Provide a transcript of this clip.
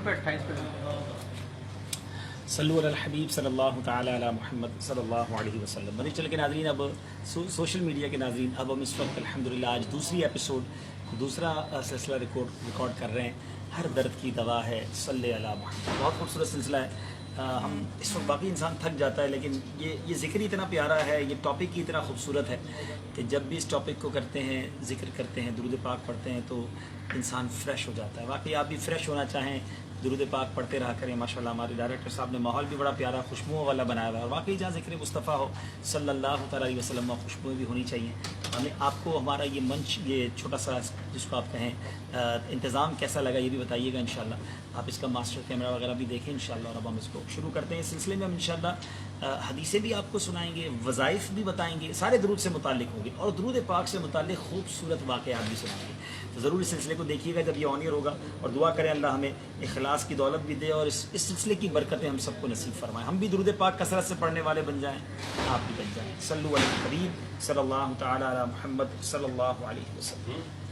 بیٹھا ہے اس پہ. صلو علی الحبیب صلی اللہ تعالی علی محمد صلی اللہ علیہ وسلم. مدنی چینل کے ناظرین، اب سوشل میڈیا کے ناظرین، اب ہم اس وقت الحمدللہ آج دوسری ایپیسوڈ، دوسرا سلسلہ ریکارڈ کر رہے ہیں. ہر درد کی دوا ہے صلی علی محمد. بہت خوبصورت سلسلہ ہے. ہم اس وقت باقی انسان تھک جاتا ہے، لیکن یہ ذکر ہی اتنا پیارا ہے، یہ ٹاپک ہی اتنا خوبصورت ہے کہ جب بھی اس ٹاپک کو کرتے ہیں، ذکر کرتے ہیں، درود پاک پڑھتے ہیں تو انسان فریش ہو جاتا ہے. واقعی آپ بھی فریش ہونا چاہیں، درود پاک پڑھتے رہا کریں. ماشاءاللہ ہمارے ڈائریکٹر صاحب نے ماحول بھی بڑا پیارا خوشبوؤں والا بنایا ہوا ہے. اور واقعی جہاں ذکر مصطفیٰ ہو صلی اللہ تعالیٰ علیہ وسلم، خوشبوئیں بھی ہونی چاہیے. ہمیں آپ کو ہمارا یہ منچ، یہ چھوٹا سا جس کو آپ کہیں انتظام کیسا لگا یہ بھی بتائیے گا. انشاءاللہ آپ اس کا ماسٹر کیمرہ وغیرہ بھی دیکھیں انشاءاللہ. اور اب ہم اس کو شروع کرتے ہیں. اس سلسلے میں ہم انشاءاللہ حدیثیں بھی آپ کو سنائیں گے، وظائف بھی بتائیں گے، سارے درود سے متعلق ہوں گے اور درود پاک سے متعلق خوبصورت واقعات بھی سنائیں گے. تو ضرور اس سلسلے کو دیکھیے گا جب یہ آن ایئر ہوگا، اور دعا کریں اللہ ہمیں اخلاص کی دولت بھی دے اور اس سلسلے کی برکتیں ہم سب کو نصیب فرمائیں. ہم بھی درود پاک کثرت سے پڑھنے والے بن جائیں، آپ بھی بن جائیں. صلو علی الحبیب صلی اللہ تعالی علی محمد صلی اللہ علیہ وسلم.